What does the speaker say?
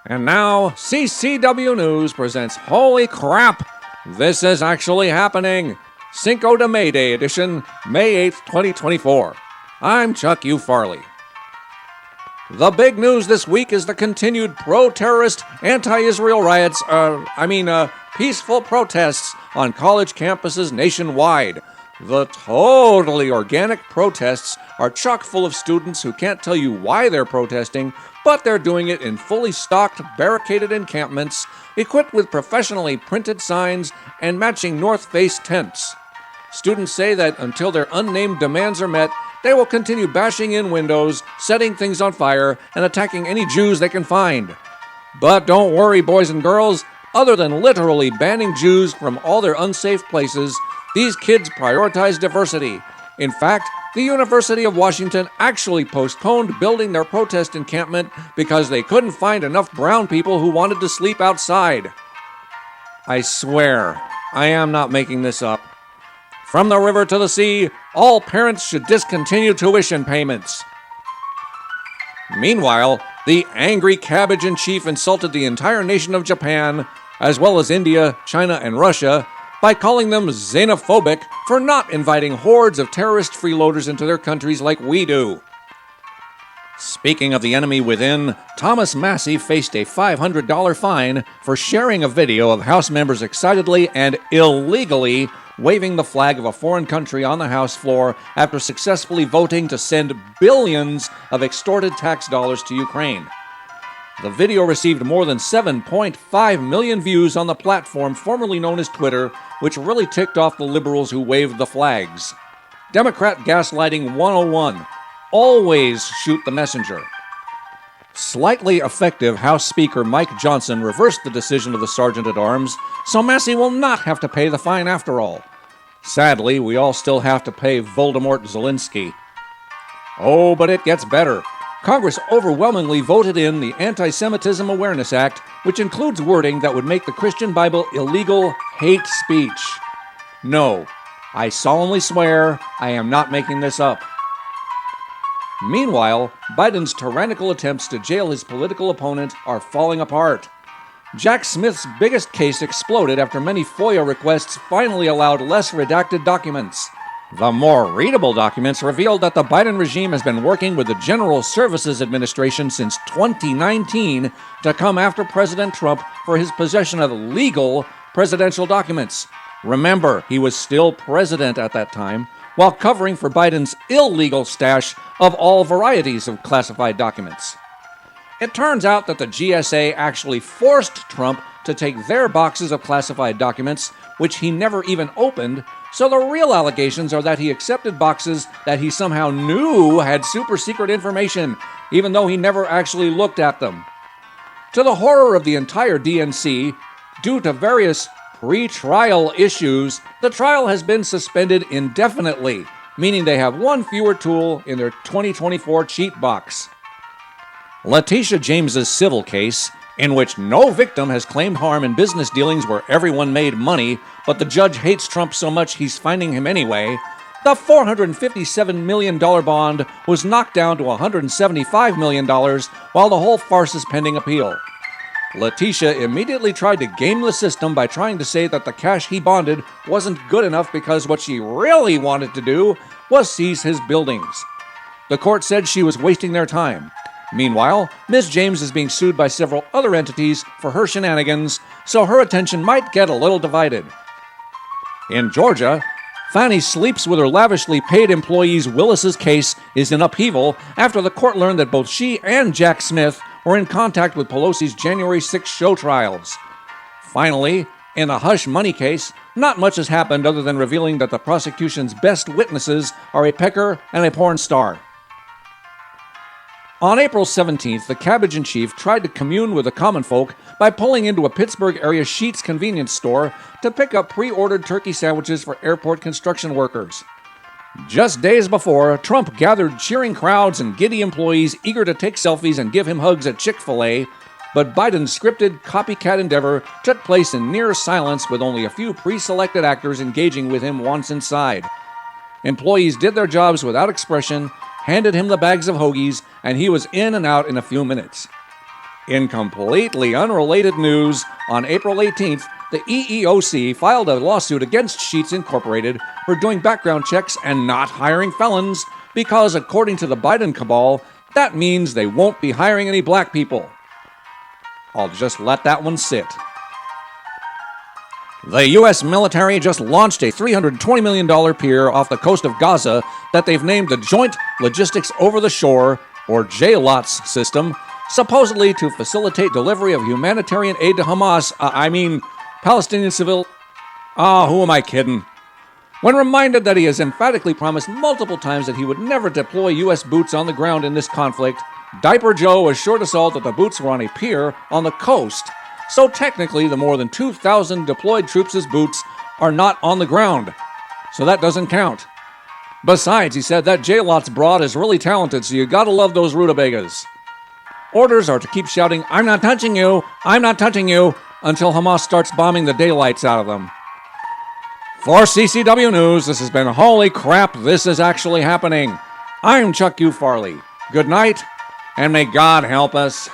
And now, CCW News presents Holy Crap! This is actually happening! Cinco de Mayday edition, May 8th, 2024. I'm Chuck U. Farley. The big news this week is the continued pro-terrorist, anti-Israel riots, peaceful protests on college campuses nationwide. The totally organic protests are chock full of students who can't tell you why they're protesting, but they're doing it in fully stocked, barricaded encampments, equipped with professionally printed signs and matching North Face tents. Students say that until their unnamed demands are met, they will continue bashing in windows, setting things on fire, and attacking any Jews they can find. But don't worry, boys and girls, other than literally banning Jews from all their unsafe places, these kids prioritize diversity. In fact, the University of Washington actually postponed building their protest encampment because they couldn't find enough brown people who wanted to sleep outside. I swear, I am not making this up. From the river to the sea, all parents should discontinue tuition payments. Meanwhile, the angry Cabbage in chief insulted the entire nation of Japan, as well as India, China, and Russia, by calling them xenophobic for not inviting hordes of terrorist freeloaders into their countries like we do. Speaking of the enemy within, Thomas Massie faced a $500 fine for sharing a video of House members excitedly and illegally waving the flag of a foreign country on the House floor after successfully voting to send billions of extorted tax dollars to Ukraine. The video received more than 7.5 million views on the platform formerly known as Twitter, which really ticked off the liberals who waved the flags. Democrat gaslighting 101. Always shoot the messenger. Slightly effective House Speaker Mike Johnson reversed the decision of the Sergeant-at-Arms, so Massie will not have to pay the fine after all. Sadly, we all still have to pay Voldemort Zelensky. Oh, but it gets better. Congress overwhelmingly voted in the Anti-Semitism Awareness Act, which includes wording that would make the Christian Bible illegal hate speech. No, I solemnly swear I am not making this up. Meanwhile, Biden's tyrannical attempts to jail his political opponent are falling apart. Jack Smith's biggest case exploded after many FOIA requests finally allowed less redacted documents. The more readable documents revealed that the Biden regime has been working with the General Services Administration since 2019 to come after President Trump for his possession of legal presidential documents. Remember, he was still president at that time, while covering for Biden's illegal stash of all varieties of classified documents. It turns out that the GSA actually forced Trump to take their boxes of classified documents, which he never even opened, so the real allegations are that he accepted boxes that he somehow knew had super secret information, even though he never actually looked at them. To the horror of the entire DNC, due to various pre-trial issues, the trial has been suspended indefinitely, meaning they have one fewer tool in their 2024 cheat box. Letitia James's civil case, in which no victim has claimed harm in business dealings where everyone made money, but the judge hates Trump so much he's fining him anyway, the $457 million bond was knocked down to $175 million while the whole farce is pending appeal. Letitia immediately tried to game the system by trying to say that the cash he bonded wasn't good enough because what she really wanted to do was seize his buildings. The court said she was wasting their time. Meanwhile, Ms. James is being sued by several other entities for her shenanigans, so her attention might get a little divided. In Georgia, Fannie sleeps with her lavishly paid employees. Willis's case is in upheaval after the court learned that both she and Jack Smith were in contact with Pelosi's January 6 show trials. Finally, in the Hush Money case, not much has happened other than revealing that the prosecution's best witnesses are a pecker and a porn star. On April 17th, the Cabbage in chief tried to commune with the common folk by pulling into a Pittsburgh-area Sheetz convenience store to pick up pre-ordered turkey sandwiches for airport construction workers. Just days before, Trump gathered cheering crowds and giddy employees eager to take selfies and give him hugs at Chick-fil-A, but Biden's scripted copycat endeavor took place in near silence with only a few pre-selected actors engaging with him once inside. Employees did their jobs without expression, handed him the bags of hoagies, and he was in and out in a few minutes. In completely unrelated news, on April 18th, the EEOC filed a lawsuit against Sheetz Incorporated for doing background checks and not hiring felons because, according to the Biden cabal, that means they won't be hiring any black people. I'll just let that one sit. The U.S. military just launched a $320 million pier off the coast of Gaza that they've named the Joint Logistics Over the Shore, or JLOTS system, supposedly to facilitate delivery of humanitarian aid to Hamas, Palestinian civil... who am I kidding? When reminded that he has emphatically promised multiple times that he would never deploy U.S. boots on the ground in this conflict, Diaper Joe assured us all that the boots were on a pier on the coast. So technically, the more than 2,000 deployed troops' boots are not on the ground. So that doesn't count. Besides, he said that JLOTS broad is really talented, so you gotta love those rutabagas. Orders are to keep shouting, "I'm not touching you, I'm not touching you," until Hamas starts bombing the daylights out of them. For CCW News, this has been Holy Crap, This Is Actually Happening. I'm Chuck U. Farley. Good night, and may God help us.